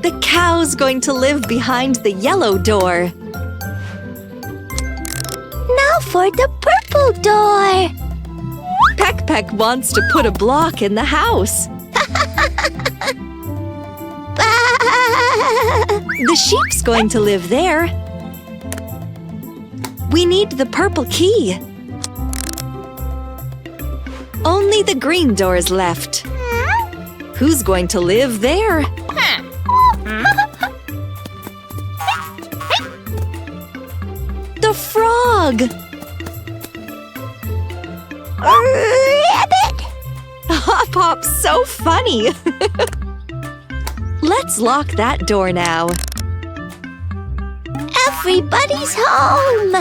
The cow's going to live behind the yellow door. Now for the purple door. Peck wants to put a block in the house. The sheep's going to live there. We need the purple key. Only the green door's left. Who's going to live there? The frog! Rabbit! Hop-Hop's so funny! Let's lock that door now. Everybody's home!